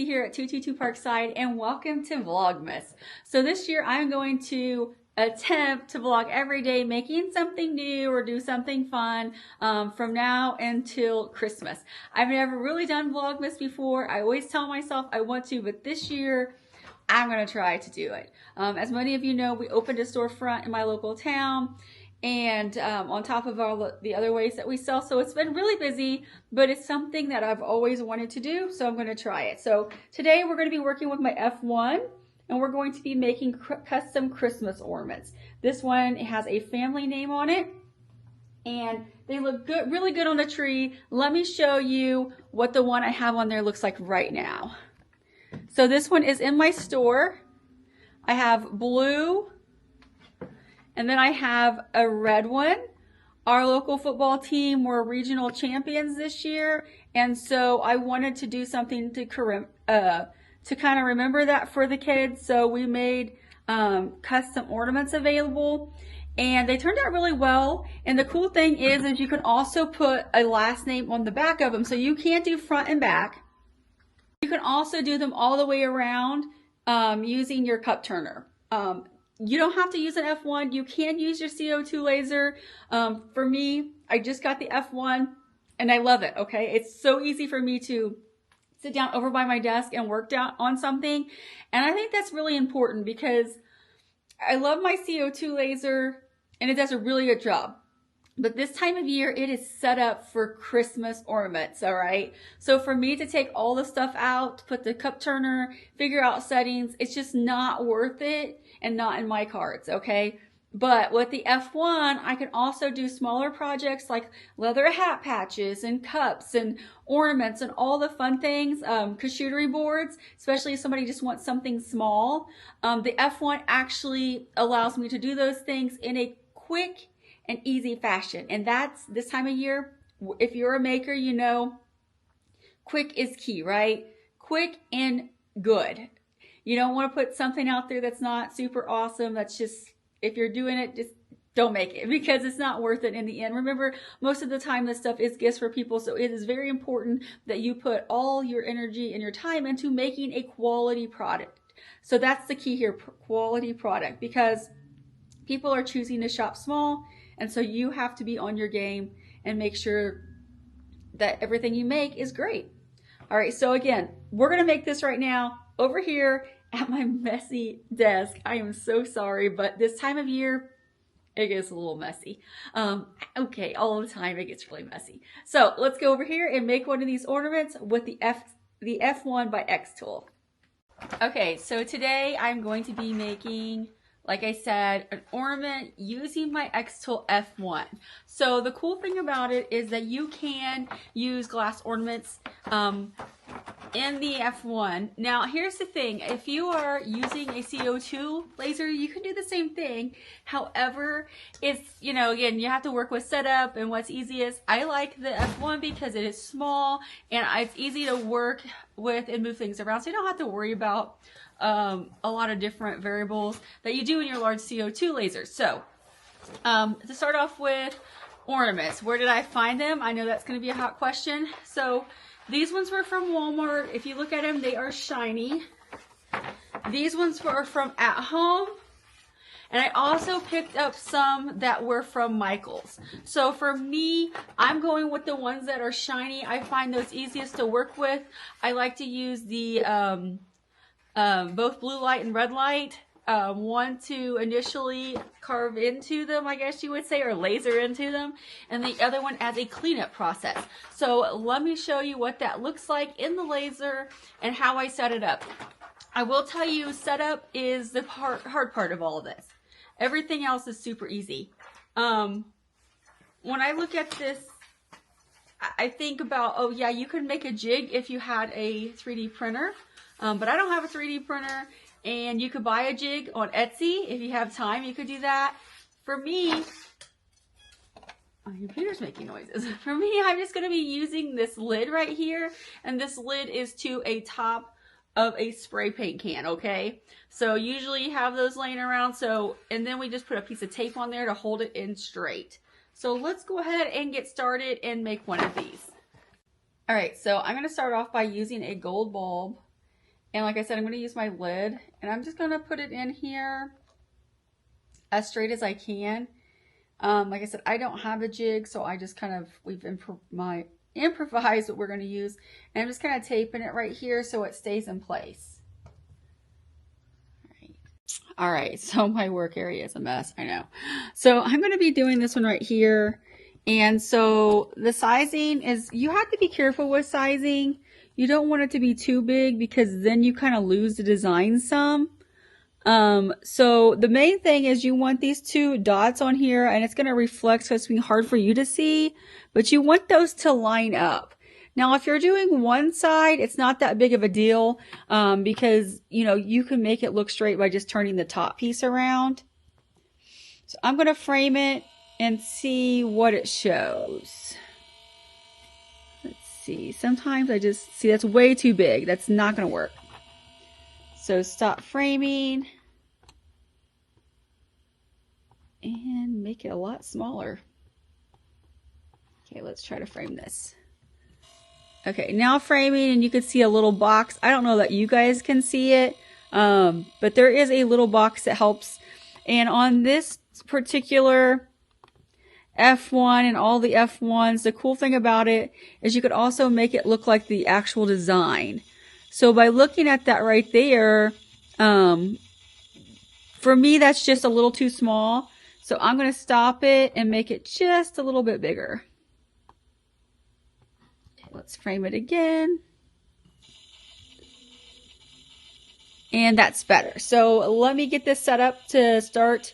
here at 222 Parkside, and welcome to Vlogmas. So this year I'm going to attempt to vlog every day, making something new or do something fun from now until Christmas. I've never really done Vlogmas before. I always tell myself I want to, but this year I'm going to try to do it. As many of you know, we opened a storefront in my local town, and on top of all the other ways that we sell. So it's been really busy, but it's something that I've always wanted to do, so I'm going to try it. So today we're going to be working with my F1, and we're going to be making custom Christmas ornaments. This one has a family name on it, and they look good, really good on the tree. Let me show you what the one I have on there looks like right now. So this one is in my store. I have blue, and then I have a red one. Our local football team were regional champions this year, and so I wanted to do something to kind of remember that for the kids. So we made custom ornaments available, and they turned out really well. And the cool thing is you can also put a last name on the back of them. So you can't do front and back. You can also do them all the way around using your cup turner. You don't have to use an F1. You can use your CO2 laser. For me, I just got the F1 and I love it, okay? It's so easy for me to sit down over by my desk and work down on something. And I think that's really important because I love my CO2 laser and it does a really good job. But this time of year, it is set up for Christmas ornaments, all right? So for me to take all the stuff out, to put the cup turner, figure out settings, it's just not worth it and not in my cards, okay? But with the F1, I can also do smaller projects like leather hat patches and cups and ornaments and all the fun things, charcuterie boards, especially if somebody just wants something small. The F1 actually allows me to do those things in a quick and easy fashion. And that's this time of year. If you're a maker, you know, quick is key, right? Quick and good. You don't want to put something out there that's not super awesome. That's just, if you're doing it, just don't make it because it's not worth it in the end. Remember, most of the time this stuff is gifts for people. So it is very important that you put all your energy and your time into making a quality product. So that's the key here, quality product, because people are choosing to shop small. And so you have to be on your game and make sure that everything you make is great. All right, so again, we're gonna make this right now over here at my messy desk. I am so sorry, but this time of year, it gets a little messy. Okay, all the time it gets really messy. So let's go over here and make one of these ornaments with the F1 by Xtool. Okay, so today I'm going to be making, like I said, an ornament using my Xtool F1. So the cool thing about it is that you can use glass ornaments in the F1. Now here's the thing, if you are using a CO2 laser, you can do the same thing. However, it's, you know, again, you have to work with setup and what's easiest. I like the F1 because it is small and it's easy to work with and move things around, so you don't have to worry about a lot of different variables that you do in your large CO2 lasers. So to start off with ornaments, where did I find them? I know that's going to be a hot question. So these ones were from Walmart. If you look at them, they are shiny. These ones were from At Home. And I also picked up some that were from Michael's. So for me, I'm going with the ones that are shiny. I find those easiest to work with. I like to use the both blue light and red light. One to initially carve into them, I guess you would say, or laser into them, and the other one as a cleanup process. So let me show you what that looks like in the laser and how I set it up. I will tell you, setup is the hard part of all of this. Everything else is super easy. When I look at this, I think about, oh yeah, you could make a jig if you had a 3D printer, but I don't have a 3D printer. And you could buy a jig on Etsy if you have time. You could do that. For me, my computer's making noises. For me, I'm just going to be using this lid right here. And this lid is to a top of a spray paint can, okay? So usually you have those laying around. So, and then we just put a piece of tape on there to hold it in straight. So let's go ahead and get started and make one of these. All right, so I'm going to start off by using a gold bulb. And like I said, I'm going to use my lid, and I'm just going to put it in here as straight as I can. Like I said, I don't have a jig, so I just kind of, improvised what we're going to use. And I'm just kind of taping it right here so it stays in place. All right, so my work area is a mess, I know. So I'm going to be doing this one right here. And so the sizing is, you have to be careful with sizing. You don't want it to be too big because then you kind of lose the design some. So the main thing is you want these two dots on here, and it's going to reflect, so it's going to be hard for you to see, but you want those to line up. Now, if you're doing one side, it's not that big of a deal, because, you know, you can make it look straight by just turning the top piece around. So I'm going to frame it and see what it shows. Let's see. Sometimes I just see that's way too big. That's not going to work. So stop framing and make it a lot smaller. Okay, let's try to frame this. Okay, now framing, and you can see a little box. I don't know that you guys can see it, but there is a little box that helps. And on this particular F1 and all the F1s, the cool thing about it is you could also make it look like the actual design. So by looking at that right there, for me, that's just a little too small. So I'm going to stop it and make it just a little bit bigger. Okay, let's frame it again. And that's better. So let me get this set up to start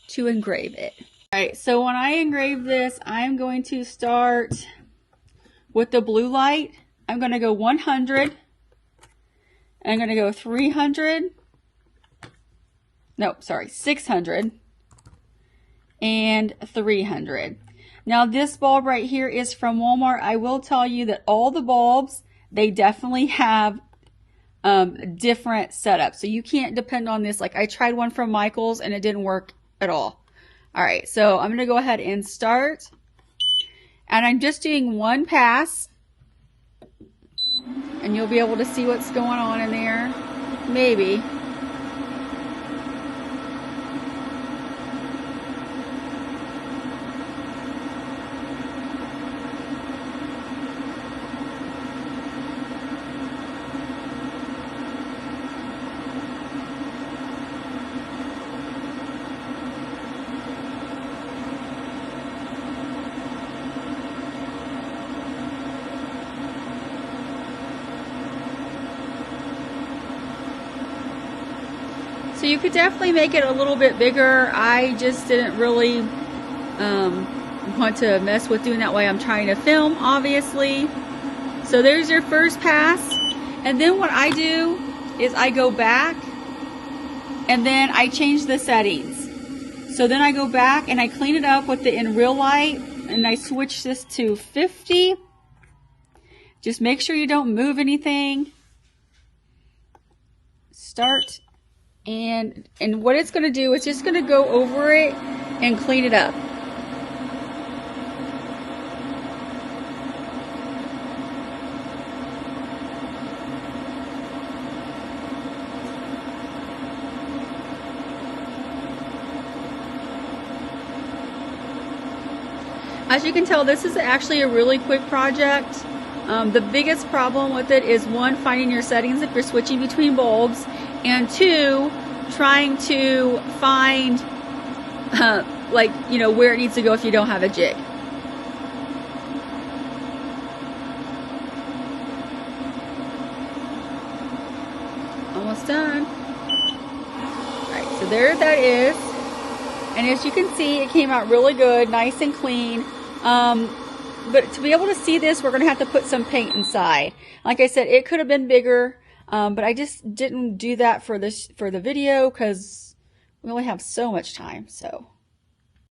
to engrave it. All right, so when I engrave this, I'm going to start with the blue light. I'm going to go 100. I'm going to go 300. No, sorry, 600 and 300. Now this bulb right here is from Walmart. I will tell you that all the bulbs, they definitely have different setups. So you can't depend on this. Like I tried one from Michael's and it didn't work at all. All right, so I'm going to go ahead and start. And I'm just doing one pass. And you'll be able to see what's going on in there. Maybe. So you could definitely make it a little bit bigger. I just didn't really want to mess with doing that way. I'm trying to film, obviously. So there's your first pass. And then what I do is I go back and then I change the settings. So then I go back and I clean it up with the in real light and I switch this to 50. Just make sure you don't move anything. Start. And what it's going to do is just going to go over it and clean it up. As you can tell, this is actually a really quick project. The biggest problem with it is one, finding your settings if you're switching between bulbs, and two, trying to find like, you know, where it needs to go if you don't have a jig. Almost done. Alright, so there that is. And as you can see, it came out really good, nice and clean. But to be able to see this, we're going to have to put some paint inside. Like I said, it could have been bigger, but I just didn't do that for the video because we only have so much time. So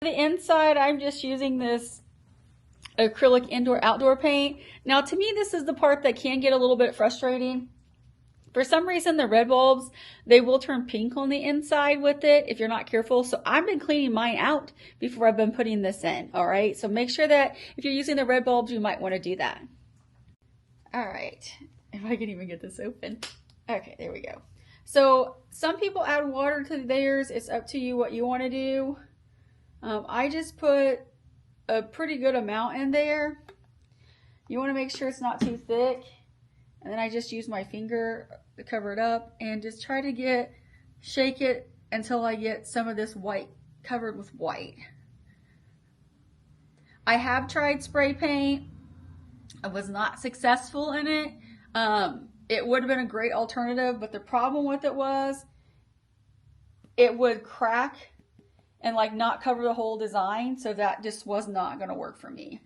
for the inside, I'm just using this acrylic indoor-outdoor paint. Now, to me, this is the part that can get a little bit frustrating. For some reason, the red bulbs, they will turn pink on the inside with it if you're not careful. So I've been cleaning mine out before I've been putting this in. All right. So make sure that if you're using the red bulbs, you might want to do that. All right. If I can even get this open. Okay, there we go. So some people add water to theirs. It's up to you what you want to do. I just put a pretty good amount in there. You want to make sure it's not too thick. And then I just use my finger to cover it up and just try to shake it until I get some of this white covered with white. I have tried spray paint. I was not successful in it. It would have been a great alternative, but the problem with it was it would crack and like not cover the whole design. So that just was not going to work for me.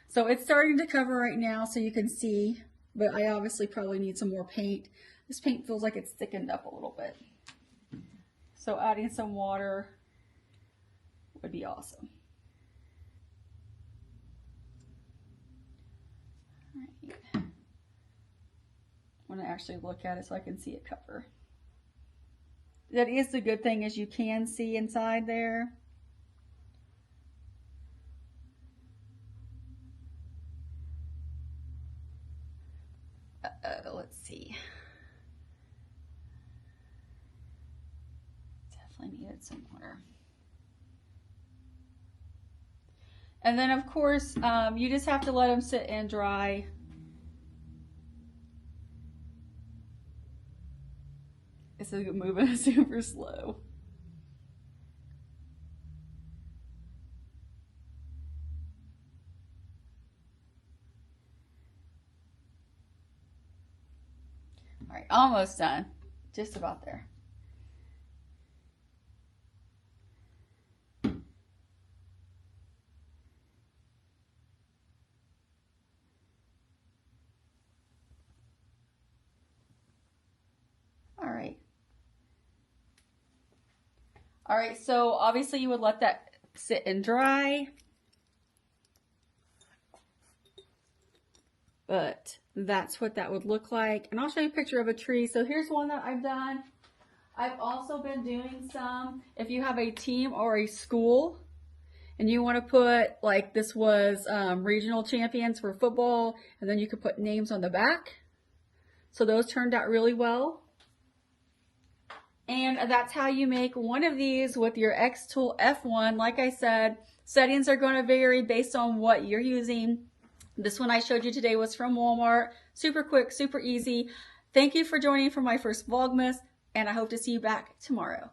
So it's starting to cover right now so you can see, but I obviously probably need some more paint. This paint feels like it's thickened up a little bit. So adding some water would be awesome. All right. I want to actually look at it so I can see it cover. That is the good thing, is you can see inside there. Let's see. Definitely needed some water. And then of course, you just have to let them sit and dry. It's moving super slow. All right, almost done. Just about there. All right. All right, so obviously you would let that sit and dry. But that's what that would look like. And I'll show you a picture of a tree. So here's one that I've done. I've also been doing some, if you have a team or a school and you want to put, like this was regional champions for football, and then you could put names on the back. So those turned out really well. And that's how you make one of these with your Xtool F1. Like I said, settings are going to vary based on what you're using. This one I showed you today was from Walmart. Super quick, super easy. Thank you for joining for my first Vlogmas, and I hope to see you back tomorrow.